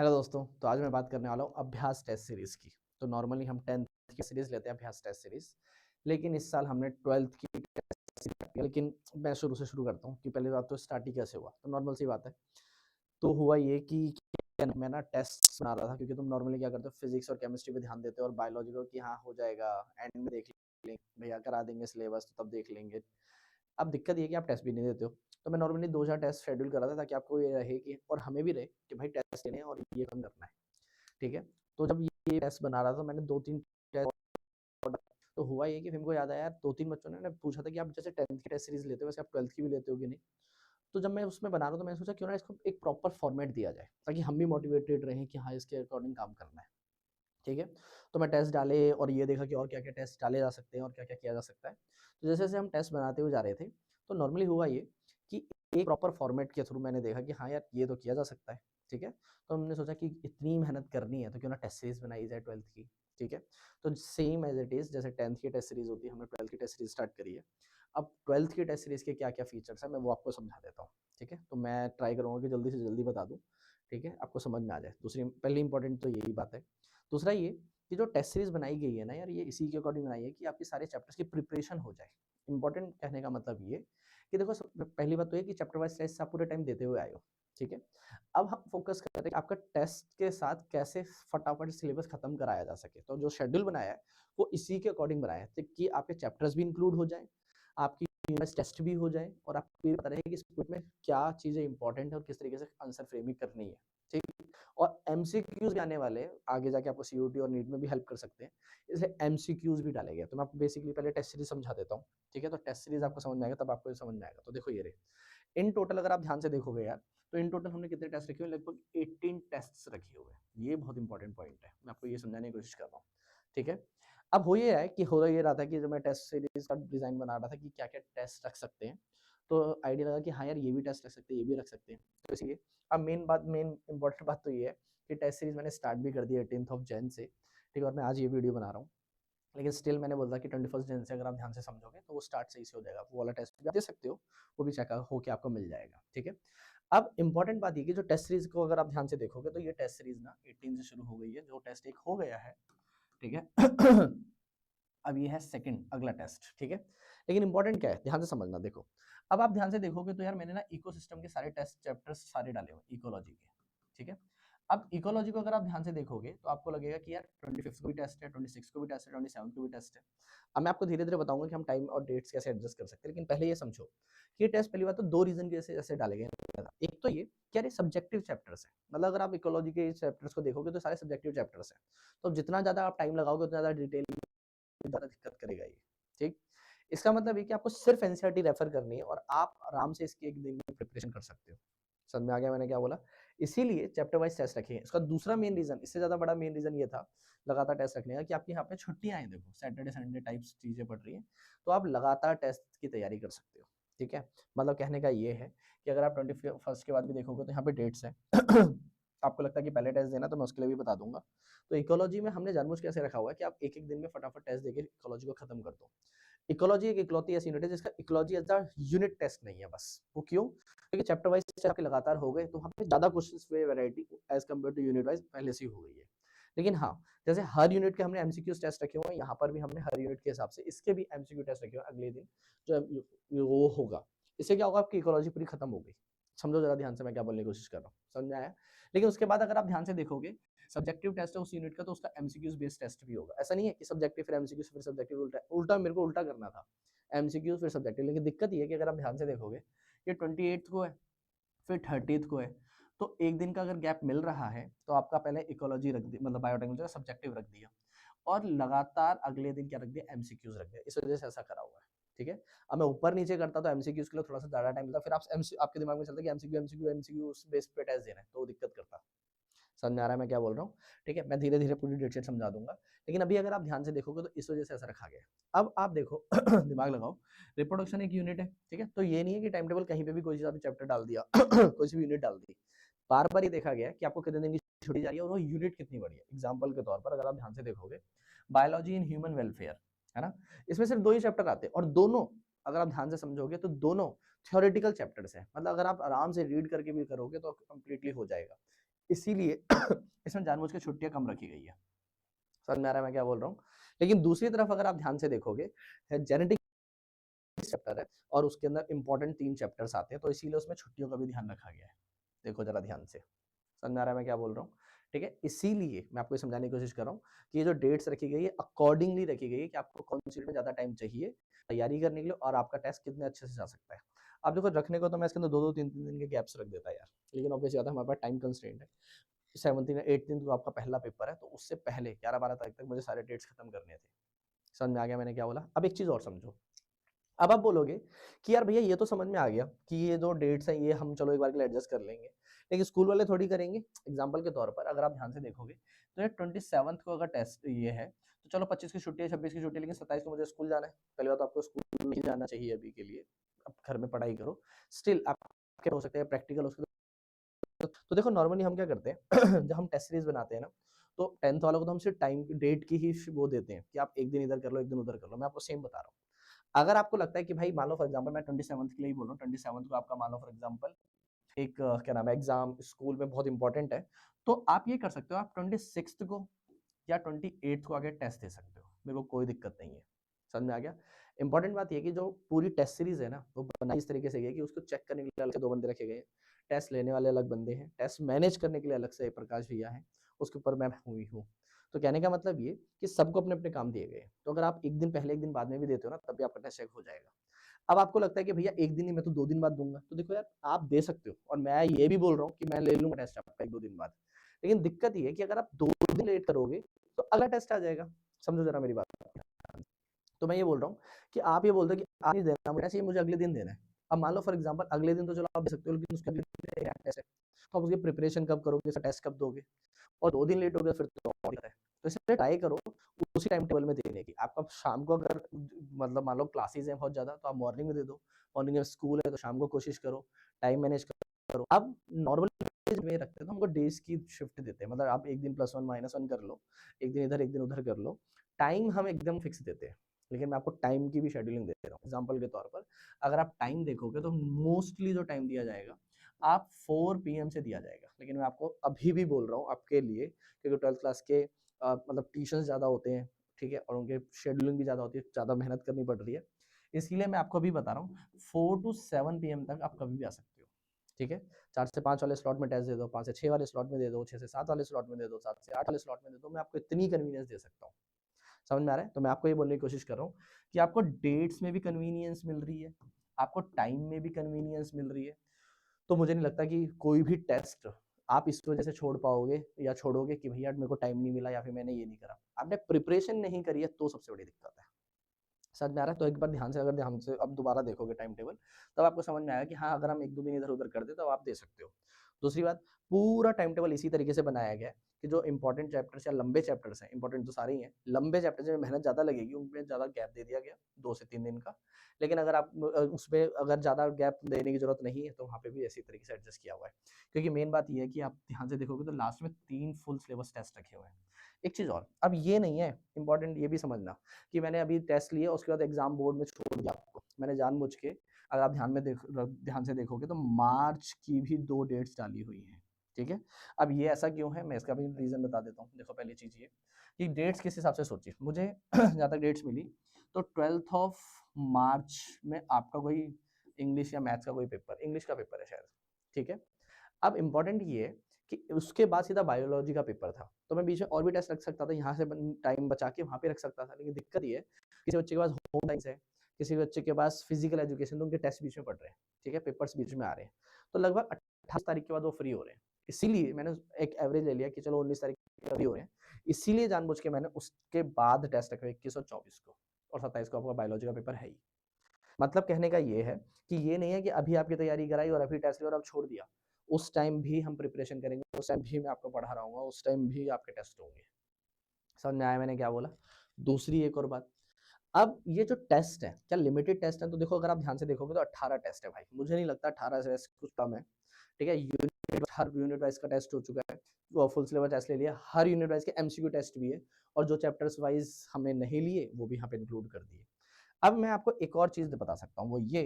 Hello दोस्तों, तो आज मैं बात करने वाला हूँ अभ्यास टेस्ट सीरीज़ की। तो नॉर्मली हम 10th की सीरीज़ लेते हैं अभ्यास टेस्ट सीरीज़, लेकिन इस साल हमने 12th की टेस्ट सीरीज़ रखी है। लेकिन मैं शुरू से शुरू करता हूँ कि पहली बात तो स्टार्ट ही कैसे हुआ। तो नॉर्मल सी बात है। तो हुआ ये कि क्या नाम है, मैं ना टेस्ट बना रहा था क्योंकि तुम नॉर्मली क्या करते हो, फिजिक्स और केमिस्ट्री पे ध्यान देते हो और बायोलॉजी को कि हाँ हो जाएगा, एंड में देख लेंगे, भैया करा देंगे सिलेबस तो तब देख लेंगे। अब दिक्कत ये है कि आप टेस्ट भी नहीं देते हो। तो मैं नॉर्मली 2-4 टेस्ट शेड्यूल कर रहा था ताकि आपको ये रहे कि और हमें भी रहे कि भाई टेस्ट लेने हैं और ये काम करना है। ठीक है? तो जब ये टेस्ट बना रहा था मैंने 2-3 टेस्ट, तो हुआ ये कि फिर मेरे को याद आया यार 2-3 बच्चों ने पूछा था कि आप जैसे 10th की टेस्ट सीरीज़ लेते हो वैसे आप 12th की भी लेते हो कि नहीं? तो जब मैं उसमें बना रहा हूँ तो मैंने सोचा क्यों ना इसको एक प्रॉपर फॉर्मेट दिया जाए ताकि हम भी मोटिवेटेड रहें कि हाँ, इसके अकॉर्डिंग काम करना है। ठीक है? तो मैं टेस्ट डाले और ये देखा कि और क्या-क्या टेस्ट डाले जा सकते हैं और क्या-क्या किया जा सकता है। तो जैसे-जैसे हम टेस्ट बनाते हुए जा रहे थे, तो नॉर्मली हुआ ये कि एक प्रॉपर फॉर्मेट के थ्रू मैंने देखा कि हाँ यार, ये तो किया जा सकता है। ठीक है? तो हमने सोचा कि इतनी मेहनत करनी है तो क्यों ना टेस्ट सीरीज़ बनाई जाए 12th की। ठीक है? तो सेम एज़ इट इज़ जैसे 10th की टेस्ट सीरीज़ होती है, हमने 12th की टेस्ट सीरीज़ स्टार्ट करी है। अब 12th की टेस्ट सीरीज़ के क्या-क्या फीचर्स हैं, मैं वो आपको समझा देता हूँ। ठीक है? तो मैं ट्राई करूँगा कि जल्दी से जल्दी बता दूँ। ठीक है? आपको समझ में आ जाए। दूसरी पहली इंपॉर्टेंट तो यही बात है। दूसरा ये कि जो टेस्ट सीरीज़ बनाई गई है ना यार, ये इसी के अकॉर्डिंग बनाई है कि आपके सारे चैप्टर्स की प्रिपरेशन हो जाए। इम्पोर्टेंट कहने का मतलब ये कि देखो पहली बात तो ये कि चैप्टर वाइज़ टेस्ट आप पूरे टाइम देते हुए आए हो, ठीक है? अब हम फोकस कर रहे हैं कि आपका टेस्ट के साथ कैसे फटाफट सिलेबस खत्म कराया जा सके। तो जो शेड्यूल बनाया है, वो इसी के अकॉर्डिंग बनाया है कि आपके चैप्टर्स भी इंक्लूड हो जाएँ, आपकी यूनिट टेस्ट भी हो जाए और आपको ये पता रहे कि इस बुक में क्या चीज़ें इंपॉर्टेंट है और किस तरीके से आंसर फ्रेमिंग करनी है, ठीक? और एमसीक्यूज़ भी आने वाले हैं, आगे जाके आपको सीयूटी और नीट में भी हेल्प कर सकते हैं, इसलिए एमसीक्यूज़ भी डाले गए। तो मैं आपको बेसिकली पहले टेस्ट सीरीज़ समझा देता हूँ, ठीक है? तो टेस्ट सीरीज़ आपको समझ में आएगा तब आपको ये समझ में आएगा। तो देखो ये रहे, इन टोटल अगर आप ध्यान से देखोगे यार, तो इन टोटल हमने कितने टेस्ट रखे हुए हैं? लगभग 18 टेस्ट्स रखे हुए हैं। ये बहुत इंपॉर्टेंट पॉइंट है, मैं आपको ये समझाने की कोशिश कर रहा हूँ, ठीक है? अब हो ये है कि हो ये रहा था कि जब मैं टेस्ट सीरीज़ का डिज़ाइन बना रहा था कि क्या-क्या टेस्ट रख सकते हैं, तो आइडिया लगा कि हाँ यार, ये भी टेस्ट रख सकते हैं, ये भी रख सकते हैं। तो इसलिए अब मेन इम्पोर्टेंट बात तो ये है कि टेस्ट सीरीज़ मैंने स्टार्ट भी कर दी 18th ऑफ जैन से, ठीक है? और मैं आज ये वीडियो बना रहा हूँ। लेकिन स्टिल मैंने बोला कि 21st जैन से अगर आप ध्यान से समझोगे तो वो स्टार्ट सही से हो जाएगा। वो वाला टेस्ट भी आप दे सकते हो, वो भी चेक होके आपको मिल जाएगा, ठीक है? अब इम्पोर्टेंट बात ये कि जो टेस्ट सीरीज़ को अगर आप ध्यान से देखोगे तो ये टेस्ट सीरीज़ ना 18 से शुरू हो गई है, जो टेस्ट 1 हो गया है, ठीक है? अब ये है सेकंड अगला टेस्ट, ठीक है? लेकिन इंपॉर्टेंट क्या है? ध्यान से समझना देखो। अब आप ध्यान से देखोगे तो यार मैंने ना इकोसिस्टम के सारे टेस्ट चैप्टर्स सारे डाले हुए हैं इकोलॉजी के, ठीक है? अब इकोलॉजी को अगर आप ध्यान से देखोगे तो आपको लगेगा कि यार 25th को भी टेस्ट है, 26 को भी टेस्ट है, 27 को भी टेस्ट है। अब मैं आपको धीरे-धीरे बताऊँगा कि हम टाइम और डेट्स कैसे एडजस्ट कर सकते हैं। लेकिन पहले ये समझो कि ये टेस्ट पहली बात तो 2 रीज़न की वजह से ऐसे डाले गए हैं। एक तो ये कि यार ये सब्जेक्टिव चैप्टर्स हैं। मतलब अगर आप इकोलॉजी के चैप्टर्स को देखोगे तो सारे सब्जेक्टिव चैप्टर्स हैं। तो जितना ज़्यादा आप टाइम लगाओगे उतना ज़्यादा डिटेल ज़्यादा दिक्कत करेगा ये, ठीक? इसका मतलब है कि आपको सिर्फ़ एनसीईआरटी रेफ़र करनी है और आप आराम से इसकी 1 दिन में प्रिपरेशन कर सकते हो। समझ में आ गया मैंने क्या बोला? इसीलिए चैप्टर वाइज़ टेस्ट रखे हैं। इसका दूसरा मेन रीज़न, इससे ज़्यादा बड़ा मेन रीज़न ये था, लगातार टेस्ट रखने का कि आपके यहाँ पे छुट्टियाँ हैं देखो, सैटरडे, संडे टाइप्स चीज़ें पड़ रही हैं, तो आप लगातार टेस्ट की तैयारी कर सकते हो, ठीक है? मतलब कहने का ये है कि अगर आप 21st के बाद भी देखोगे तो यहाँ पे डेट्स हैं। आपको लगता है कि पहले टेस्ट देना तो मैं उसके लिए भी बता दूँगा। तो इकोलॉजी में हमने जानबूझ के ऐसे रखा हुआ है कि आप एक-एक दिन में फटाफट टेस्ट देके इकोलॉजी को खत्म कर दो। इकोलॉजी एक इकलौती ऐसी यूनिट है जिसका ecology as a unit test नहीं है बस। वो क्यों? क्योंकि चैप्टर वाइज़ टेस्ट आपके लगातार हो गए तो वहाँ पे ज़्यादा क्वेश्चन्स पे variety as compare to unit wise पहले से ही हो गई है। लेकिन हाँ, जैसे हर यूनिट के हमने एमसीक्यूज़ टेस्ट रखे हुए हैं, यहाँ पर भी हमने हर यूनिट के हिसाब से इसके भी एमसीक्यू टेस्ट रखे हुए हैं अगले दिन जो वो होगा। इससे क्या होगा, आपकी इकोलॉजी पूरी खत्म हो गई। समझो ज़रा ध्यान से मैं क्या बोलने की कोशिश कर रहा हूँ। समझ में आया? लेकिन उसके बाद अगर आप ध्यान से देखोगे, सब्जेक्टिव टेस्ट है उस यूनिट का तो उसका एमसीक्यूज़ बेस्ड टेस्ट भी होगा। ऐसा नहीं है कि सब्जेक्टिव फिर एमसीक्यूज़ फिर सब्जेक्टिव उल्टा उल्टा मेरे को उल्टा करना था। एमसीक्यूज़ फिर सब्जेक्टिव, लेकिन दिक्कत ये है कि अगर आप ध्यान से देखोगे, ये 28th को है, फिर 30th को है, तो 1 दिन का अगर गैप मिल रहा है, तो आपका पहले इकोलॉजी रख दी, मतलब बायोटेक्नोलॉजी का सब्जेक्टिव रख दिया और लगातार अगले दिन क्या रख दिया, एमसीक्यूज़ रख दिया। इस वजह से ऐसा करा हुआ है, ठीक है? अब मैं ऊपर-नीचे करता तो एमसीक्यूज़ के लिए थोड़ा-सा ज़्यादा टाइम लगता, फिर आप एमसी आपके दिमाग में चलता है कि एमसीक्यू उस बेस पे टेस्ट देना है, तो वो दिक्कत करता। समझ में आ रहा है मैं क्या बोल रहा हूँ? ठीक है? मैं धीरे-धीरे पूरी डिटेल समझा दूँगा। लेकिन अभी अगर आप ध्यान से देखोगे तो इस वजह से ऐसा रखा गया है। अब आप देखो दिमाग लगाओ, रिप्रोडक्शन एक यूनिट है, ठीक है? तो ये नहीं है कि टाइम टेबल कहीं पे भी कोई सा भी चैप्टर डाल दिया, कोई सी भी यूनिट डाल दी। बार-बार ये देखा गया है कि आपको कितने दिन की छुट्टी जा रही है और वो यूनिट कितनी बड़ी है। एग्ज़ाम्पल के तौर पर अगर आप ध्यान से देखोगे, बायोलॉजी इन ह्यूमन वेलफेयर, है ना? इसमें सिर्फ 2 ही चैप्टर आते हैं और दोनों अगर आप ध्यान से समझोगे तो दोनों थ्योरेटिकल चैप्टर्स हैं। मतलब अगर आप आराम से रीड करके भी करोगे तो कंप्लीटली हो जाएगा। इसीलिए इसमें जानबूझ के छुट्टियाँ कम रखी गई है। समझ में आ रहा है मैं क्या बोल रहा हूँ? लेकिन दूसरी तरफ अगर आप ध्यान से देखोगे, जेनेटिक चैप्टर है और उसके अंदर इंपॉर्टेंट 3 चैप्टर्स आते हैं, तो इसीलिए उसमें छुट्टियों का भी ध्यान रखा गया है। देखो ज़रा ध्यान से, समझ में आ रहा है मैं क्या बोल रहा हूँ? ठीक है? इसीलिए मैं आपको ये समझाने की कोशिश कर रहा हूँ कि ये जो डेट्स रखी गई है, अकॉर्डिंगली रखी गई है कि आपको कौन-सी में ज़्यादा टाइम चाहिए तैयारी करने के लिए और आपका टेस्ट कितने अच्छे से जा सकता है। अब देखो रखने को तो मैं इसके अंदर 2-2 3-3 दिन के गैप्स रख देता यार, लेकिन ऑब्वियस सी बात है हमारे पास टाइम कंस्ट्रेंट है। 17 या 18 को आपका पहला पेपर है, तो उससे पहले 11-12 तारीख तक मुझे सारे डेट्स खत्म करने थे। समझ में आ गया मैंने क्या बोला? अब एक चीज़ और समझो, अब आप बोलोगे कि यार भैया ये तो समझ में आ गया कि ये जो डेट्स हैं ये हम चलो एक बार के लिए एडजस्ट कर लेंगे, लेकिन स्कूल वाले थोड़ी करेंगे। एग्जाम्पल के तौर पर अगर आप ध्यान से देखोगे तो ये 27th को अगर टेस्ट ये है तो चलो 25 की छुट्टी है, 26 की छुट्टी है, लेकिन 27 को मुझे स्कूल जाना है। पहली बात तो आपको स्कूल नहीं जाना चाहिए अभी के लिए, आप घर में पढ़ाई करो। स्टिल आप क्या हो सकते हैं प्रैक्टिकल हो सकते हैं। तो देखो नॉर्मली हम क्या करते हैं जब हम टेस्ट सीरीज बनाते हैं ना, तो 10th वालों को तो हम सिर्फ टाइम डेट की ही वो देते हैं कि आप एक दिन इधर कर लो एक दिन उधर कर लो। मैं आपको सेम बता रहा हूँ। अगर आपको लगता है कि भाई मान लो फॉर एग्जांपल मैं 27th के लिए ही बोल रहा हूँ, 27th को आपका मान लो फॉर एग्जांपल एक क्या नाम है एग्जाम स्कूल में बहुत इंपॉर्टेंट है, तो आप ये कर सकते हो आप 26th को या 28th को आगे टेस्ट दे सकते हो, मेरे को कोई दिक्कत नहीं है। समझ में आ गया? इंपॉर्टेंट बात ये है कि जो पूरी टेस्ट सीरीज है ना वो बनाई इस तरीके से गई है कि उसको चेक करने के लिए अलग से 2 बंदे रखे गए हैं, टेस्ट लेने वाले अलग बंदे हैं, टेस्ट मैनेज करने के लिए अलग से प्रकाश भैया हैं, उसके ऊपर मैं हुई हूँ। तो कहने का मतलब ये कि सबको अपने-अपने काम दिए गए हैं। तो अगर आप 1 दिन पहले 1 दिन बाद में भी देते हो ना तब भी आपका टेस्ट चेक हो जाएगा। अब आपको लगता है कि भैया 1 दिन ही मैं तो 2 दिन बाद दूँगा, तो देखो यार आप दे सकते हो और मैं ये भी बोल रहा हूँ कि मैं ले लूँगा टेस्ट आपका 1-2 दिन बाद। लेकिन दिक्कत ये है कि अगर आप 2 दिन लेट करोगे तो अगला टेस्ट आ जाएगा। समझो ज़रा मेरी बात। तो मैं ये बोल रहा हूँ कि आप ये बोल रहे हो कि आज नहीं देना मुझे चाहिए, मुझे अगले दिन देना है। अब मान लो फॉर एग्जांपल अगले दिन तो चलो आप दे सकते हो, लेकिन उसके अगले दिन यार टेस्ट है। तो आप उसकी प्रिपरेशन कब करोगे, टेस्ट कब दोगे? और 2 दिन लेट हो गया फिर तो और दिक्कत है। तो इसलिए ट्राई करो उसी टाइम टेबल में देने की। आपका शाम को अगर मतलब मान लो क्लासेस हैं बहुत ज़्यादा तो आप मॉर्निंग में दे दो। मॉर्निंग में स्कूल है तो शाम को कोशिश करो, टाइम मैनेज करो। अब नॉर्मल में रखते हैं तो हमको डेज़ की शिफ्ट देते हैं। मतलब आप 1 दिन +1 -1 कर लो, 1 दिन इधर 1 दिन उधर कर लो। टाइम हम एकदम फिक्स देते हैं। लेकिन मैं आपको टाइम की भी शेड्यूलिंग दे रहा हूँ। एग्ज़ाम्पल के तौर पर अगर आप टाइम देखोगे तो मोस्टली जो टाइम दिया जाएगा आप 4 पीएम से दिया जाएगा। लेकिन मैं आपको अभी भी बोल रहा हूँ आपके लिए क्योंकि 12th क्लास के मतलब ट्यूशन्स ज़्यादा होते हैं, ठीक है? और उनके शेड्यूलिंग भी ज़्यादा होती है, ज़्यादा मेहनत करनी पड़ रही है। इसलिए मैं आपको अभी बता रहा हूँ 4 टू 7 पीएम तक आप कभी भी आ सकते हो, ठीक है? 4 से 5 वाले स्लॉट में टेस्ट दे दो, 5 से 6 वाले स्लॉट में दे दो, 6 से 7 वाले स्लॉट में दे दो, 7 से 8 वाले स्लॉट में दे दो, मैं आपको इतनी कन्वीनियंस दे सकता हूँ। समझ में आ रहा है? तो मैं आपको ये बोलने की कोशिश कर रहा हूँ कि आपको डेट्स में भी कन्वीनियंस मिल रही है, आपको टाइम में भी कन्वीनियंस मिल रही है। तो मुझे नहीं लगता कि कोई भी टेस्ट आप इस वजह से छोड़ पाओगे या छोड़ोगे कि भैया मेरे को टाइम नहीं मिला या फिर मैंने ये नहीं करा। आपने प्रिपरेशन नहीं करी है तो सबसे बड़ी दिक्कत है। समझ में आ रहा है? तो एक बार ध्यान से अब दोबारा देखोगे टाइम टेबल, तब आपको समझ में आएगा कि हाँ, अगर हम 1-2 दिन इधर-उधर कर दें, तो आप दे सकते हो। दूसरी बात, पूरा टाइम टेबल इसी तरीके से बनाया गया है कि जो इम्पोर्टेंट चैप्टर्स या लंबे चैप्टर्स हैं, इम्पोर्टेंट तो सारे ही हैं, लंबे चैप्टर्स में मेहनत ज़्यादा लगेगी, उनमें ज़्यादा गैप दे दिया गया, 2 से 3 दिन का। लेकिन अगर आप उसमें अगर ज़्यादा गैप देने की ज़रूरत नहीं है, तो वहाँ पे भी इसी तरीके से एडजस्ट किया हुआ है। क्योंकि मेन बात ये है कि आप ध्यान से देखोगे तो लास्ट में 3 फुल सिलेबस टेस्ट रखे हुए हैं। एक चीज़ और, अब ये नहीं है, इम्पोर्टेंट ये भी समझना कि मैंने अभी टेस्ट लिया उसके बाद एग्जाम बोर्ड में छोड़ दिया आपको। मैंने जानबूझ के अगर आप ध्यान से देखोगे तो मार्च की भी 2 डेट्स डाली हुई हैं, ठीक है? अब ये ऐसा क्यों है मैं इसका भी रीज़न बता देता हूँ। देखो पहली चीज़ ये कि डेट्स किस हिसाब से सोचिए, मुझे जहाँ तक डेट्स मिली तो 12th ऑफ मार्च में आपका कोई इंग्लिश या मैथ्स का कोई पेपर इंग्लिश का पेपर है शायद, ठीक है? अब इम्पोर्टेंट ये है कि उसके बाद सीधा बायोलॉजी का पेपर था, तो मैं बीच में और भी टेस्ट रख सकता था, यहाँ से टाइम बचा के वहाँ पे रख सकता था, लेकिन दिक्कत ये है किसी बच्चे के पास होम साइंस है, किसी बच्चे के पास फिजिकल एजुकेशन, तो उनके टेस्ट बीच में पड़ रहे हैं, ठीक है, पेपर्स बीच में आ रहे हैं, तो लगभग 28 तारीख के बाद वो फ्री हो रहे हैं। इसीलिए मैंने एक एवरेज ले लिया कि चलो 19 तारीख को फ्री हो रहे हैं, इसीलिए जानबूझ के मैंने उसके बाद टेस्ट रखे 21 और 24 को, और 27 को आपका बायोलॉजी का पेपर है ही। मतलब कहने का ये है कि ये नहीं है कि अभी आपकी तैयारी कराई और अभी टेस्ट लिया और अब छोड़ दिया। उस टाइम भी हम प्रिपरेशन करेंगे, उस टाइम भी मैं आपको पढ़ा रहा हूँगा, उस टाइम भी आपके टेस्ट होंगे। समझ में आया मैंने क्या बोला? दूसरी एक और बात, अब ये जो टेस्ट है, क्या लिमिटेड टेस्ट है? तो देखो अगर आप ध्यान से देखोगे तो 18 टेस्ट है भाई। मुझे नहीं लगता 18 से कुछ कम है, ठीक है? हर यूनिट वाइज़ का टेस्ट हो चुका है। वो फुल सिलेबस टेस्ट ले लिया, हर यूनिट वाइज़ के एमसीक्यू टेस्ट भी है और जो चैप्टर्स वाइज़ हमने नहीं लिए, वो भी यहाँ पे इंक्लूड कर दिए। अब मैं आपको एक और चीज़ बता सकता हूँ, वो ये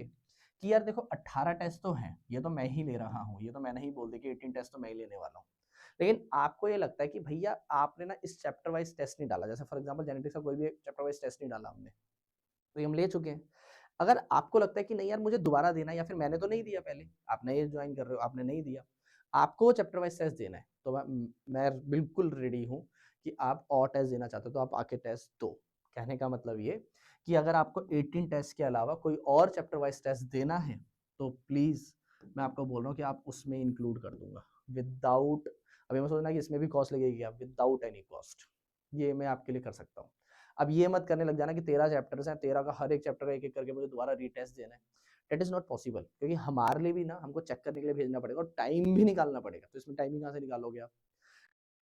कि यार देखो 18 टेस्ट तो हैं, ये तो मैं ही ले रहा हूँ, ये तो मैं नहीं बोल दी कि 18 टेस्ट तो मैं ही लेने वाला हूँ। लेकिन आपको ये लगता है कि भैया आपने ना इस चैप्टर वाइज टेस्ट नहीं डाला, जैसे फॉर एग्जांपल जेनेटिक्स का कोई भी चैप्टर वाइज टेस्ट नहीं डाला हमने, तो ये हम ले चुके हैं। अगर आपको लगता है कि नहीं यार मुझे दोबारा देना है, या फिर मैंने तो नहीं दिया पहले, आप नए ज्वाइन कर रहे हो, आपने नहीं दिया, आपको चैप्टर वाइज टेस्ट देना है, तो मैं बिल्कुल रेडी हूँ कि आप और टेस्ट देना चाहते हो तो आप आके टेस्ट दो। कहने का मतलब ये कि अगर आपको 18 टेस्ट के अलावा कोई और चैप्टर वाइज टेस्ट देना है तो प्लीज मैं आपको बोल रहा हूँ कि आप उसमें इंक्लूड कर दूंगा विदाउट, अभी मैं सोचना कि इसमें भी कॉस्ट लगेगी, आप विदाउट एनी कॉस्ट ये मैं आपके लिए कर सकता हूँ। अब ये मत करने लग जाना कि 13 चैप्टर्स हैं, 13 का हर एक चैप्टर का एक-एक करके मुझे दोबारा रीटेस्ट देना है। दैट इज़ नॉट पॉसिबल, क्योंकि हमारे लिए भी ना हमको चेक करने के लिए भेजना पड़ेगा और टाइम भी निकालना पड़ेगा। तो इसमें टाइमिंग कहाँ से निकालोगे आप?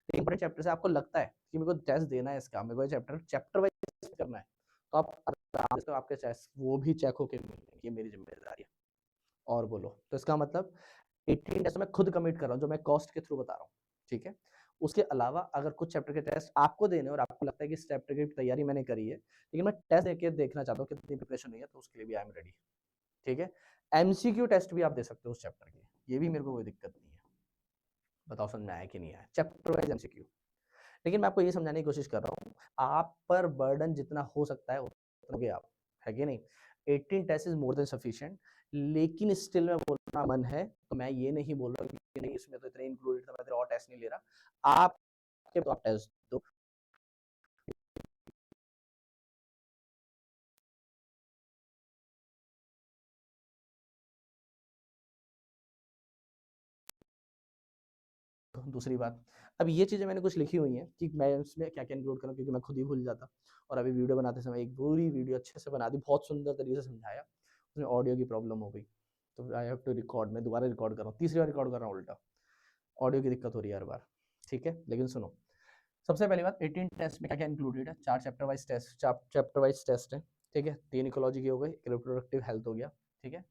इंपॉर्टेंट चैप्टर से आपको लगता है कि मेरे को टेस्ट देना है इसका, मेरे को ये चैप्टर वाइज करना है, तो आप आराम से, तो आपके टेस्ट वो भी चेक होके मिलेंगे, ये मेरी ज़िम्मेदारी है। और बोलो, तो इसका मतलब 18 टेस्ट मैं खुद कमिट कर रहा हूँ, जो मैं कॉस्ट के थ्रू बता रहा हूँ, ठीक है? उसके अलावा अगर कुछ चैप्टर के टेस्ट आपको देने और आपको लगता है कि इस चैप्टर की तैयारी मैंने करी है, लेकिन मैं टेस्ट देके देखना चाहता हूँ कितनी प्रिपरेशन हुई है, तो उसके लिए भी आई एम रेडी, ठीक है? एमसीक्यू टेस्ट भी आप दे सकते हो उस चैप्टर के, ये भी मेरे को कोई दिक्कत नहीं है। बताओ समझ में आया कि नहीं आया? Chapter wise MCQ. लेकिन मैं आपको ये समझाने की कोशिश कर रहा हूँ, आप पर बर्डन जितना हो सकता है उतना दोगे आप, है कि नहीं? 18 test is more than sufficient, लेकिन स्टिल मैं बोल रहा मन है, तो मैं ये नहीं बोल रहा कि नहीं इसमें तो इतने इंक्लूडेड था, मैं तेरा और टेस्ट नहीं ले रहा। आपके तो आप टेस्ट दो। दूसरी बात, अब ये चीज़ें मैंने कुछ लिखी हुई हैं कि मैं इसमें क्या-क्या इंक्लूड करूँ, क्योंकि मैं खुद ही भूल जाता। और अभी वीडियो बनाते समय एक पूरी वीडियो अच्छे से बना दी, बहुत सुंदर तरीके से समझाया, उसमें ऑडियो की प्रॉब्लम हो गई। तो आई हैव टू रिकॉर्ड, मैं दोबारा रिकॉर्ड कर रहा हूँ, तीसरी बार रिकॉर्ड कर रहा हूँ उल्टा। ऑडियो की दिक्कत हो रही है हर बार, ठीक है? लेकिन सुनो, सबसे पहली बात 18 टेस्ट में क्या-क्या इंक्लूडेड है, 4 चैप्टर वाइज़ टेस्ट है, ठीक है? 3 इकोलॉजी के हो गए, एक रिप्रोडक्टिव हेल्थ हो गया, ठीक है?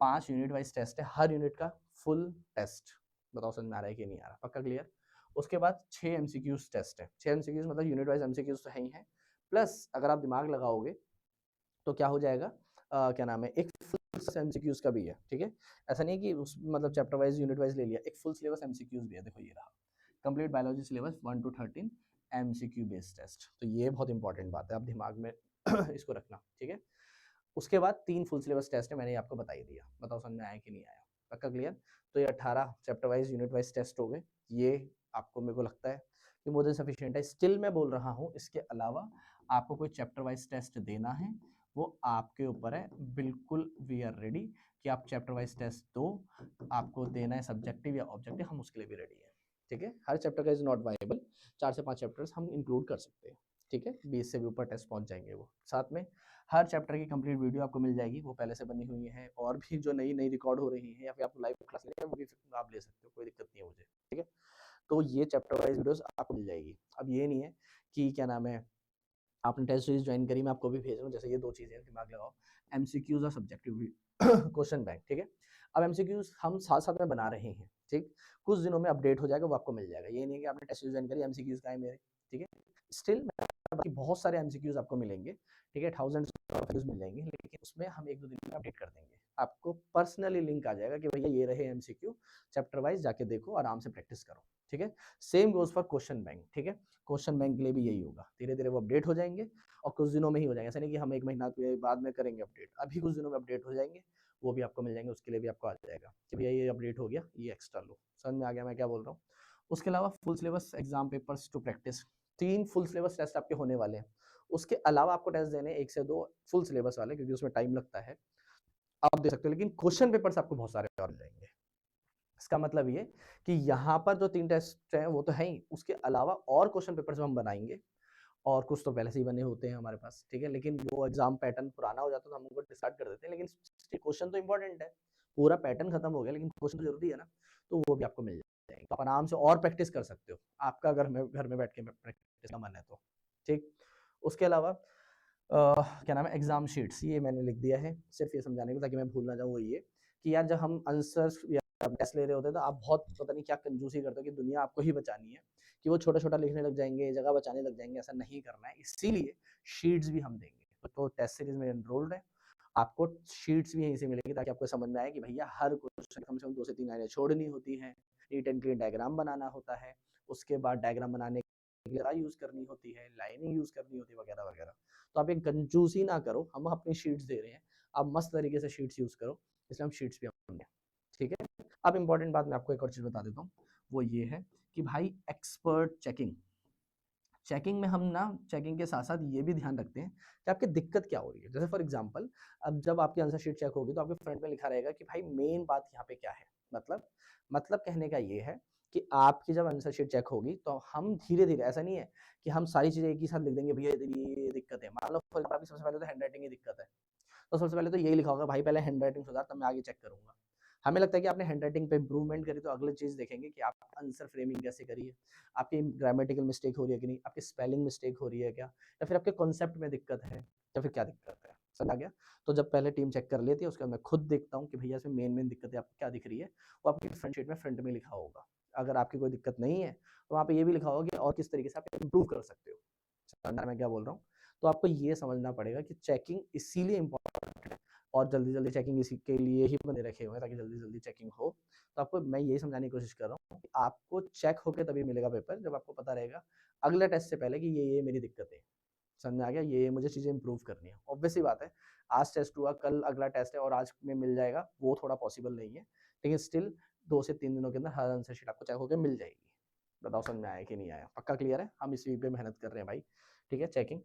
5 यूनिट वाइज़ टेस्ट है, हर यूनिट का फुल टेस्ट। बताओ समझ में आ रहा है कि नहीं आ रहा? पक्का क्लियर? उसके बाद 6 एमसीक्यूज़ टेस्ट है। 6 एमसीक्यूज़ मतलब यूनिट वाइज़ एमसीक्यूज़ तो है ही हैं, प्लस अगर आप दिमाग लगाओगे तो क्या हो जाएगा, क्या नाम है, एक फुल एमसीक्यूज़ का भी है, ठीक है? ऐसा नहीं है कि उस मतलब चैप्टर वाइज़, यूनिट वाइज़ ले लिया, एक फुल सिलेबस एमसीक्यूज़ भी है, देखो ये रहा। Complete biology syllabus 1 to 13 MCQ based test, तो ये बहुत इंपॉर्टेंट बात है, आप दिमाग में इसको रखना, ठीक है? उसके बाद 3 फुल सिलेबस टेस्ट है, मैंने आपको बता ही दिया। बताओ समझ में आया कि नहीं आया? पक्का क्लियर? तो ये 18 chapter wise, unit wise test हो गए। ये आपको, मेरे को लगता है कि मोर देन सफिशिएंट है। स्टिल मैं बोल रहा हूँ, इसके अलावा आपको कोई चैप्टर वाइज़ टेस्ट देना है, वो आपके ऊपर है। बिल्कुल वी आर रेडी कि आप चैप्टर वाइज़ टेस्ट दो, आपको देना है सब्जेक्टिव या ऑब्जेक्टिव, हम उसके लिए भी रेडी हैं। ठीक है? हर चैप्टर का इज़ नॉट वायबल, 4 से 5 चैप्टर्स हम इंक्लूड कर सकते हैं। ठीक है? 20 से भी ऊपर टेस्ट पहुँच जाएँगे वो। साथ में हर चैप्टर की कंप्लीट वीडियो आपको मिल जाएगी, वो पहले से बनी हुई है, और भी जो नई-नई रिकॉर्ड हो रही हैं, या फिर आपको लाइव क्लास लेनी है, वो भी आप ले सकते हो, कोई दिक्कत नहीं है मुझे। ठीक है? तो ये चैप्टर वाइज़ वीडियोज़ आपको मिल जाएगी। अब ये नहीं है कि क्या नाम है, आपने टेस्ट सीरीज़ जॉइन करी, मैं आपको भी भेज रहा हूँ, जैसे ये 2 चीज़ें हैं, दिमाग लगाओ, एमसीक्यूज़ और सब्जेक्टिव क्वेश्चन बैंक, ठीक है? अब एमसीक्यूज़ हम साथ-साथ में बना रहे हैं, ठीक? कुछ दिनों में अपडेट हो जाएगा, वो आपको मिल जाएगा। ये नहीं है कि आपने टेस्ट सीरीज़ जॉइन करी, एमसीक्यूज़ कहाँ है मेरे, ठीक है? स्टिल बाकी बहुत सारे एमसीक्यूज़ आपको मिलेंगे, ठीक है? थाउज़ेंड्स ऑफ एमसीक्यूज़ मिल जाएंगे, लेकिन उसमें हम 1-2 दिन में अपडेट कर देंगे। आपको पर्सनली लिंक आ जाएगा कि भैया ये रहे एमसीक्यू, चैप्टर वाइज़ जाके देखो, आराम से प्रैक्टिस करो, ठीक है? Same goes for question bank, ठीक है? क्वेश्चन बैंक के लिए भी यही होगा, धीरे-धीरे वो अपडेट हो जाएँगे और कुछ दिनों में ही हो जाएँगे। ऐसा नहीं कि हम 1 महीना के बाद में करेंगे अपडेट, अभी कुछ दिनों में अपडेट हो जाएँगे, वो भी आपको मिल जाएँगे, उसके लिए भी आपको आ जाएगा कि भैया ये अपडेट हो गया, ये एक्स्ट्रा लो। समझ में आ गया मैं क्या बोल रहा हूँ? उसके अलावा full syllabus exam papers to practice, 3 full syllabus test आपके होने वाले हैं। उसके अलावा आपको टेस्ट देने हैं 1 से 2 फुल सिलेबस वाले, क्योंकि उसमें टाइम लगता है, आप दे सकते हो, लेकिन क्वेश्चन पेपर्स आपको बहुत सारे और मिल जाएँगे। इसका मतलब ये कि यहाँ पर जो 3 टेस्ट हैं वो तो हैं ही, उसके अलावा और क्वेश्चन पेपर्स हम बनाएँगे, और कुछ तो पहले से ही बने होते हैं हमारे पास, ठीक है? लेकिन वो एग्ज़ाम पैटर्न पुराना हो जाता है तो हम उनको डिस्कार्ड कर देते हैं, लेकिन क्वेश्चन तो इम्पोर्टेंट है। पूरा पैटर्न खत्म हो गया, लेकिन क्वेश्चन तो ज़रूरी है ना, तो वो भी आपको मिल जाएँगे। आप आराम से और प्रैक्टिस कर सकते हो, आपका घर में बैठ के प्रैक्टिस का मन है तो, ठीक? उसके अलावा क्या नाम है, एग्ज़ाम शीट्स, ये मैंने लिख दिया है, सिर्फ़ ये समझाने को, ताकि मैं भूल ना जाऊँ, वो ये कि यार जब हम आंसर्स या टेस्ट ले रहे होते हैं, तो आप बहुत पता नहीं क्या कंजूसी करते हो कि दुनिया आपको ही बचानी है, कि वो छोटा-छोटा लिखने लग जाएँगे, जगह बचाने लग जाएँगे, ऐसा नहीं करना है। इसीलिए शीट्स भी हम देंगे। तो टेस्ट सीरीज़ में एनरोल्ड है, आपको शीट्स भी यहीं से मिलेंगी, ताकि आपको समझ में आए कि भैया हर क्वेश्चन कम से कम 2 से 3 लाइनें छोड़नी होती हैं, नीट एंड क्लीन डायग्राम बनाना होता है, उसके बाद डायग्राम बनाने के लिए यूज़ करनी होती है, लाइनिंग यूज़ करनी होती है वगैरह वगैरह। तो आप एक कंजूसी ना करो, हम अपनी शीट्स दे रहे हैं, आप मस्त तरीके से शीट्स यूज़ करो, इसलिए हम शीट्स भी हमने, ठीक है। अब इंपॉर्टेंट बात मैं आपको एक और चीज़ बता देता हूँ, वो ये है कि भाई एक्सपर्ट चेकिंग, चेकिंग में हम ना चेकिंग के साथ साथ ये भी ध्यान रखते हैं कि आपकी दिक्कत क्या हो रही है। जैसे फॉर एग्जांपल, अब जब आपकी आंसर शीट चेक होगी तो आपके फ्रंट में लिखा रहेगा कि भाई मेन बात यहाँ पे क्या है। मतलब कहने का ये है कि आपकी जब आंसर शीट चेक होगी तो हम धीरे धीरे, ऐसा नहीं है कि हम सारी चीजें एक ही साथ लिख देंगे, भैया ये दिक्कत है। मान लो फॉर एग्जाम्पल सबसे पहले तो हैंड राइटिंग की दिक्कत है, तो सबसे पहले तो यही लिखा होगा, भाई पहले हैंड राइटिंग सुधार, तब मैं आगे चेक करूंगा। हमें लगता है कि आपने हैंड राइटिंग पे इंप्रूवमेंट करी, तो अगली चीज देखेंगे कि आप आंसर फ्रेमिंग कैसे करी है, आपकी ग्रामेटिकल मिस्टेक हो रही है कि नहीं, आपकी स्पेलिंग मिस्टेक हो रही है क्या, या फिर आपके कॉन्सेप्ट में दिक्कत है, या फिर क्या दिक्कत है। समझ आ गया? तो जब पहले टीम चेक कर लेती है, उसके बाद मैं खुद देखता हूँ कि भैया इसमें मेन दिक्कत है आपको क्या दिख रही है, वो आपकी फ्रंट शीट में फ्रंट में लिखा होगा। अगर आपकी कोई दिक्कत नहीं है तो वहाँ पे ये भी लिखा होगा कि और किस तरीके से आप इम्प्रूव कर सकते हो। समझ मैं क्या बोल रहा हूँ? तो आपको ये समझना पड़ेगा कि चेकिंग इसीलिए इम्पोर्टेंट है, और जल्दी-जल्दी चेकिंग इसी के लिए ही बने रखे हुए हैं ताकि जल्दी-जल्दी चेकिंग हो। तो आपको मैं यही समझाने की कोशिश कर रहा हूँ कि आपको चेक होके तभी मिलेगा पेपर जब आपको पता रहेगा अगले टेस्ट से पहले कि ये मेरी दिक्कत है। समझ में आ गया? ये मुझे चीज़ें इम्प्रूव करनी है। ऑब्वियस सी बात है, आज टेस्ट हुआ, कल अगला टेस्ट है और आज में मिल जाएगा, वो थोड़ा पॉसिबल नहीं है। लेकिन स्टिल 2 से 3 दिनों के अंदर हर आंसर शीट आपको चेक होके मिल जाएगी। बताओ समझ में आया कि नहीं आया? पक्का क्लियर है? हम इसी पे मेहनत कर रहे हैं भाई। ठीक है, चेकिंग।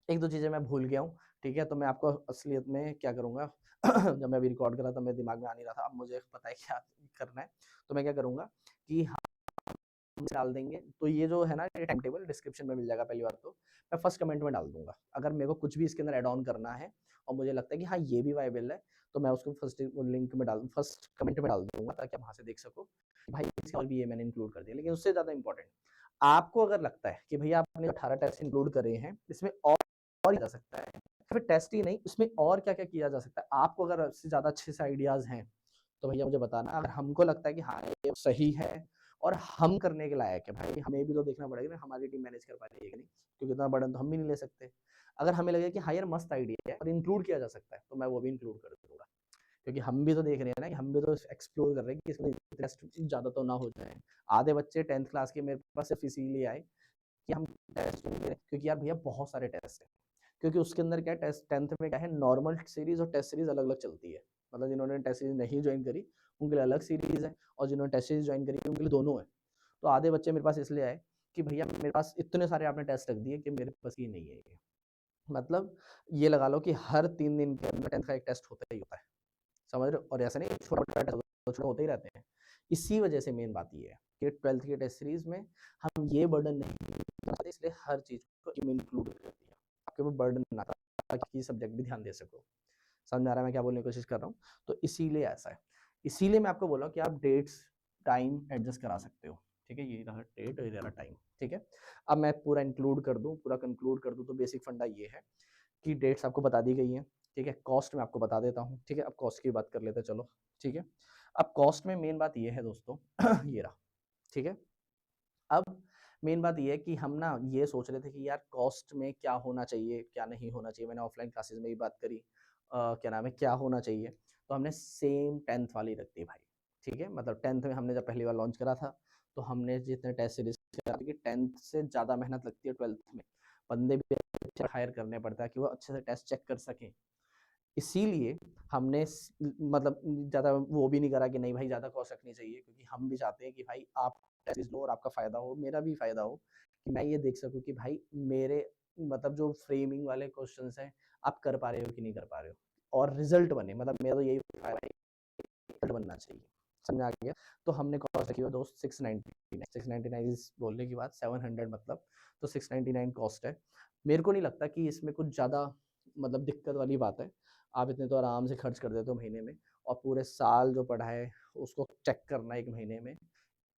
1-2 चीज़ें मैं भूल गया हूँ, ठीक है? तो मैं आपको असलियत में क्या करूँगा जब मैं अभी रिकॉर्ड कर रहा था मेरे दिमाग में आ नहीं रहा था, अब मुझे पता है क्या करना है। तो मैं क्या करूँगा कि हम डाल देंगे, तो ये जो है ना ये टाइम टेबल डिस्क्रिप्शन में मिल जाएगा पहली बात तो। मैं फर्स्ट कमेंट में डाल दूँगा। अगर मेरे को कुछ भी इसके अंदर ऐड ऑन करना है और मुझे लगता है कि हाँ, ये भी वायबल है, तो मैं उसको फर्स्ट कमेंट में डाल दूँगा ताकि आप वहाँ से देख सको, भाई इसके और भी ये मैंने इंक्लूड कर दिया। लेकिन उससे ज़्यादा इम्पोर्टेंट, आपको अगर लगता है कि भैया आपने 18 टेस्ट इंक्लूड करे हैं, इसमें और जा सकता है, फिर टेस्ट ही नहीं, उसमें और क्या-क्या किया जा सकता है। आपको अगर इससे ज़्यादा अच्छे से आइडियाज़ हैं, तो भैया मुझे बताना। अगर हमको लगता है कि हाँ, ये सही है और हम करने के लायक है, भाई हमें भी तो देखना पड़ेगा ना हमारी टीम मैनेज कर पा रही है कि नहीं, क्योंकि इतना बर्डन तो हम भी नहीं ले सकते। अगर हमें लगे कि हाँ यार मस्त आइडिया है और इंक्लूड किया जा सकता है, तो मैं वो भी इंक्लूड कर दूँगा। क्योंकि हम भी तो देख रहे हैं ना कि हम भी तो एक्सप्लोर कर रहे हैं कि इसमें टेस्ट ज़्यादा तो ना हो जाए। आधे बच्चे 10th क्लास के मेरे पास सिर्फ इसीलिए आए कि हम टेस्ट क्यों ले रहे हैं, क्योंकि यार भैया बहुत सारे टेस्ट हैं। क्योंकि उसके अंदर क्या है, टेस्ट 10th में क्या है, नॉर्मल सीरीज और टेस्ट सीरीज अलग-अलग चलती है। मतलब जिन्होंने टेस्ट सीरीज नहीं जॉइन करी, उनके लिए अलग सीरीज है, और जिन्होंने टेस्ट सीरीज जॉइन करी उनके लिए दोनों है। तो आधे बच्चे मेरे पास इसलिए आए कि भैया मेरे पास इतने सारे आपने टेस्ट रख दिए कि मेरे पास ये नहीं है ये। मतलब ये लगा लो कि हर 3 दिन के अंदर 10th का एक टेस्ट होता ही होता है। समझ रहे हो? और ऐसा नहीं छोटा-छोटा टेस्ट होते ही रहते हैं। इसी वजह से मेन बात ये है कि 12th की टेस्ट सीरीज में हम ये बर्डन नहीं चाहते, इसलिए हर चीज़ को इंक्लूड कर दिया। आपके ऊपर बर्डन ना था ताकि सब्जेक्ट भी ध्यान दे सको। समझ में आ रहा है मैं क्या बोलने की कोशिश कर रहा हूँ? तो इसीलिए ऐसा है। इसीलिए मैं आपको बोल रहा हूँ कि आप डेट्स, टाइम एडजस्ट करा सकते हो। ठीक है? ये रहा डेट और ये रहा टाइम। ठीक है? अब मैं पूरा इंक्लूड कर दूँ, पूरा कंक्लूड कर दूँ, तो बेसिक फंडा ये है कि डेट्स आपको बता दी गई हैं। ठीक है? कॉस्ट मैं आपको बता देता हूँ। ठीक है? अब कॉस्ट की बात कर लेते हैं चलो। ठीक है? अब कॉस्ट में मेन बात ये है दोस्तों ये रहा। ठीक है? अब मेन बात ये है कि हम ना ये सोच रहे थे कि यार कॉस्ट में क्या होना चाहिए, क्या नहीं होना चाहिए। मैंने ऑफलाइन क्लासेस में भी बात करी, क्या नाम है, क्या होना चाहिए। तो हमने सेम 10th वाली रख दी भाई। ठीक है? मतलब 10th में हमने जब पहली बार लॉन्च करा था, तो हमने जितने टेस्ट सीरीज करा कि 10th से ज़्यादा मेहनत लगती है 12th में। बंदे भी अच्छे हायर करने पड़ता है कि वो अच्छे से टेस्ट चेक कर सकें। इसीलिए हमने मतलब ज़्यादा वो भी नहीं करा कि नहीं भाई ज़्यादा कॉस्ट रखनी चाहिए, क्योंकि हम भी चाहते हैं कि भाई आप टेस्ट लो और आपका फ़ायदा हो, मेरा भी फ़ायदा हो, कि मैं ये देख सकूँ कि भाई मेरे मतलब जो फ्रेमिंग वाले क्वेश्चंस हैं, आप कर पा रहे हो कि नहीं कर पा रहे हो, और रिजल्ट बने। मतलब मेरा तो यही फ़ायदा है, रिजल्ट बनना चाहिए। समझ में आ गया? तो हमने कॉस्ट रखी हुई है दोस्त 699। 699 इज़ बोलने की बात 700 मतलब, तो 699 कॉस्ट है। मेरे को नहीं लगता कि इसमें कुछ ज़्यादा मतलब दिक्कत वाली बात है। आप इतने तो आराम से खर्च कर देते हो महीने में, और पूरे साल जो पढ़ा है उसको चेक करना 1 महीने में,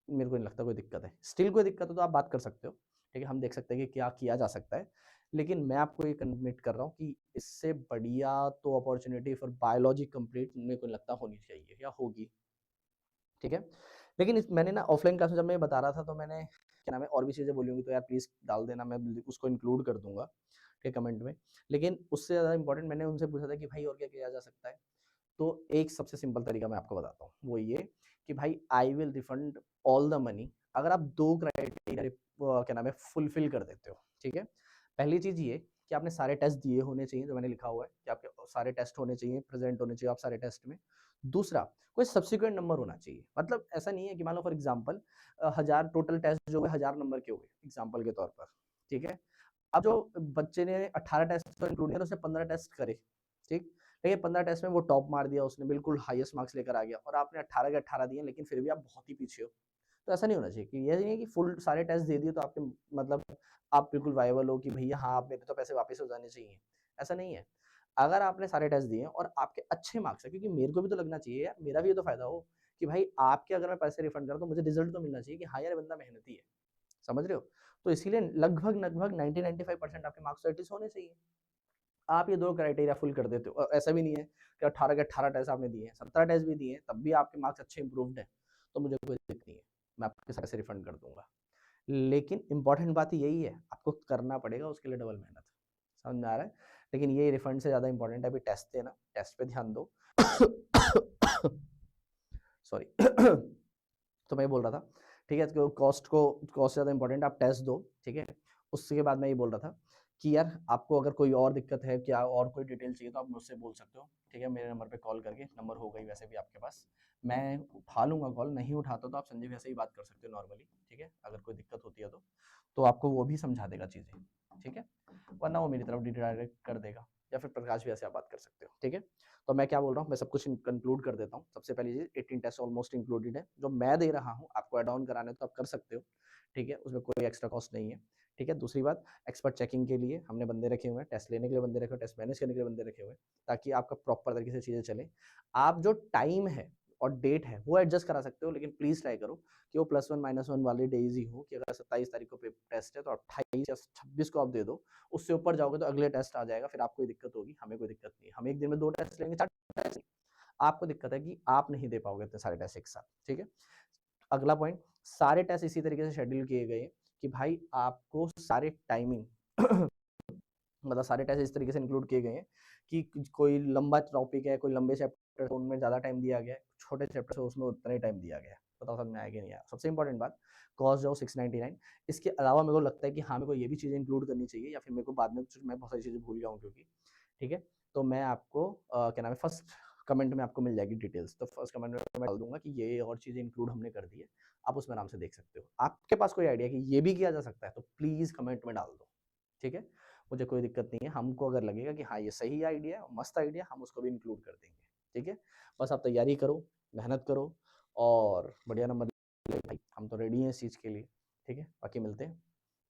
मेरे को नहीं लगता कोई दिक्कत है। स्टिल कोई दिक्कत हो तो आप बात कर सकते हो, ठीक है? हम देख सकते हैं कि क्या किया जा सकता है। लेकिन मैं आपको ये कमिट कर रहा हूँ कि इससे बढ़िया तो अपॉर्च्युनिटी फॉर बायोलॉजी कंप्लीट मेरे को नहीं लगता होनी चाहिए या होगी। ठीक है? लेकिन इस मैंने ना ऑफलाइन क्लास में जब मैं बता रहा था, तो मैंने क्या नाम है और भी चीज़ें बोली होंगी, तो यार प्लीज़ डाल देना, मैं उसको इंक्लूड कर दूँगा, ठीक है, कमेंट में। लेकिन उससे ज़्यादा इम्पोर्टेंट मैंने उनसे पूछा था कि भाई और क्या किया जा सकता है? तो एक सबसे सिंपल तरीका मैं आपको बताता हूँ, वो ये कि भाई I will refund all the money अगर आप 2 क्राइटेरिया क्या नाम है फुलफिल कर देते हो, ठीक है? पहली चीज़ ये कि आपने सारे टेस्ट दिए होने चाहिए, जो मैंने लिखा हुआ है कि आपके सारे टेस्ट होने चाहिए, प्रेज़ेंट होने चाहिए आप सारे टेस्ट में। दूसरा, कोई सब्सिक्वेंट नंबर होना चाहिए, मतलब ऐसा नहीं है कि मान लो फॉर एग्ज़ाम्पल 1000 टोटल टेस्ट जो हुए 1000 नंबर के हुए, एग्ज़ाम्पल के तौर पर, ठीक है? अब जो बच्चे ने 18 टेस्ट तो इंक्लूड किया, तो उसने 15 टेस्ट करे, ठीक? लेकिन 15 टेस्ट में वो टॉप मार दिया, उसने बिल्कुल हाईएस्ट मार्क्स लेकर आ गया और आपने 18 के 18 दिए, लेकिन फिर भी आप बहुत ही पीछे हो। तो ऐसा नहीं होना चाहिए कि ये नहीं है कि फुल सारे टेस्ट दे दिए तो आपके मतलब आप बिल्कुल वायबल हो कि भैया हाँ, आप मेरे तो पैसे वापस हो जाने चाहिए। ऐसा नहीं है। अगर आपने सारे टेस्ट दिए हैं और आपके अच्छे मार्क्स हैं, क्योंकि मेरे को भी तो लगना चाहिए यार, मेरा भी ये तो फ़ायदा हो कि भाई आपके अगर मैं पैसे रिफंड कर रहा हूँ, तो मुझे रिज़ल्ट तो मिलना चाहिए कि हाँ यार, ये बंदा मेहनती है। समझ रहे हो? तो इसीलिए लगभग 90-95% आपके मार्क्स तो एटलीस्ट होने चाहिए। आप ये 2 क्राइटेरिया फुल कर देते हो। ऐसा भी नहीं है कि 18 के 18 टेस्ट आपने दिए हैं, 17 टेस्ट भी दिए हैं, तब भी आपके मार्क्स अच्छे इम्प्रूव्ड हैं, तो मुझे कोई दिक्कत नहीं है। मैं आपके पैसे रिफंड कर दूँगा। लेकिन इम्पोर्टेंट बात यही है, आपको करना पड़ेगा उसके लिए डबल मेहनत। समझ में आ रहा है? लेकिन ये रिफंड से ज़्यादा इम्पोर्टेंट है अभी टेस्ट देना, टेस्ट पे ध्यान दो। सॉरी। तो मैं ये बोल रहा था, ठीक है? तो कॉस्ट से ज़्यादा इम्पोर्टेंट है, आप टेस्ट दो, ठीक है? उसके बाद मैं ये बोल रहा था कि यार आपको अगर कोई और दिक्कत है, क्या और कोई डिटेल चाहिए तो आप मुझसे बोल सकते हो, ठीक है? मेरे नंबर पे कॉल करके, नंबर होगा ही वैसे भी आपके पास। मैं उठा लूँगा कॉल, नहीं उठाता तो आप संजय भैया से ही बात कर सकते हो नॉर्मली, ठीक है? अगर कोई दिक्कत होती है तो आपको वो भी समझा देगा चीज़ें, ठीक है? वरना वो मेरी तरफ रिडायरेक्ट कर देगा या फिर प्रकाश भैया से आप बात कर सकते हो, ठीक है? तो मैं क्या बोल रहा हूँ, मैं सब कुछ कंक्लूड कर देता हूँ। सबसे पहली चीज़ 18 टेस्ट ऑलमोस्ट इंक्लूडेड है। जो मैं दे रहा हूँ, आपको ऐड ऑन कराना है तो आप कर सकते हो, ठीक है? उसमें कोई एक्स्ट्रा कॉस्ट नहीं है, ठीक है? दूसरी बात, एक्सपर्ट चेकिंग के लिए हमने बंदे रखे हुए हैं, टेस्ट लेने के लिए बंदे रखे हुए हैं, टेस्ट मैनेज करने के लिए बंदे रखे हुए हैं, ताकि आपका प्रॉपर तरीके से चीज़ें चलें। आप जो टाइम है और डेट है, वो एडजस्ट करा सकते हो, लेकिन प्लीज़ ट्राई करो कि वो +1 -1 वाले डेज़ ही हो कि अगर 27 तारीख को टेस्ट है, तो 28 या 26 को आप दे दो। उससे ऊपर जाओगे तो अगले टेस्ट आ जाएगा, फिर आपको दिक्कत होगी, हमें कोई दिक्कत नहीं है। हम एक दिन में 2 टेस्ट लेंगे, 4 टेस्ट, आपको दिक्कत है कि आप नहीं दे पाओगे इतने सारे टेस्ट एक साथ, ठीक है? अगला पॉइंट, सारे टेस्ट इसी तरीके से शेड्यूल किए गए कि भाई आपको सारे टाइमिंग मतलब सारे टेस्ट इस तरीके से इंक्लूड किए गए हैं कि कोई लंबा टॉपिक है, कोई लंबे चैप्टर उनमें ज़्यादा टाइम दिया गया है, छोटे चैप्टर है उसमें उतना ही टाइम दिया गया है। बताओ समझ में आया कि नहीं आया? सबसे इंपॉर्टेंट बात, कॉस्ट जो 699, इसके अलावा मेरे को लगता है कि हाँ, मेरे को ये भी चीज़ें इंक्लूड करनी चाहिए या फिर मेरे को बाद में कुछ मैं बहुत सारी चीज़ें भूल जाऊँ क्योंकि, ठीक है? तो मैं आपको क्या नाम है, फर्स्ट कमेंट में आपको मिल जाएगी डिटेल्स। तो फर्स्ट कमेंट में मैं डाल दूँगा कि ये और चीज़ें इंक्लूड हमने कर दी है। आप उसमें आराम से देख सकते हो। आपके पास कोई आइडिया है कि ये भी किया जा सकता है, तो प्लीज़ कमेंट में डाल दो, ठीक है? मुझे कोई दिक्कत नहीं है, हमको अगर लगेगा कि हाँ, ये सही आइडिया है, मस्त आइडिया है, हम उसको भी इंक्लूड कर देंगे, ठीक है? बस आप तैयारी करो, मेहनत करो और बढ़िया नंबर ले भाई, हम तो रेडी हैं इस चीज़ के लिए, ठीक है? बाकी मिलते हैं,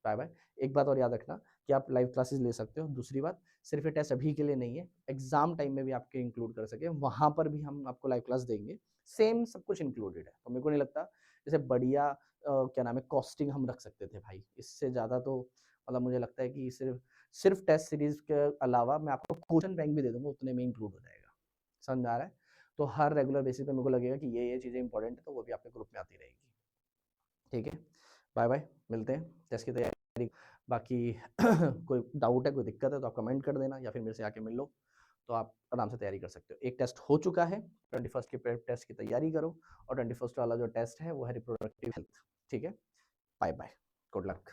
बाय-बाय। एक बात और याद रखना कि आप लाइव क्लासेस ले सकते हो। दूसरी बात, सिर्फ़ ये टेस्ट अभी के लिए नहीं है, एग्ज़ाम टाइम में भी आपके इंक्लूड कर सकें, वहाँ पर भी हम आपको लाइव क्लास देंगे। सेम सब कुछ इंक्लूडेड है, तो मेरे को नहीं लगता जैसे बढ़िया क्या नाम है, कॉस्टिंग हम रख सकते थे भाई। इससे ज़्यादा तो मतलब मुझे लगता है कि सिर्फ टेस्ट सीरीज़ के अलावा मैं आपको क्वेश्चन बैंक भी दे दूँगा, उतने में इंक्लूड हो जाएगा। समझ में आ रहा है? तो हर रेगुलर बेसिस पे मेरे को लगेगा कि ये चीज़ें इंपॉर्टेंट है, तो वो भी आपके ग्रुप में आती रहेगी। ठीक है? बाय-बाय, मिलते हैं, टेस्ट की तैयारी बाकी कोई डाउट है, कोई दिक्कत है तो आप कमेंट कर देना या फिर मेरे से आके मिल लो, तो आप आराम से तैयारी कर सकते हो। एक टेस्ट हो चुका है, 21st के प्रेप टेस्ट की तैयारी करो और 21st वाला जो टेस्ट है वो है रिप्रोडक्टिव हेल्थ। ठीक है? Bye-bye, good luck.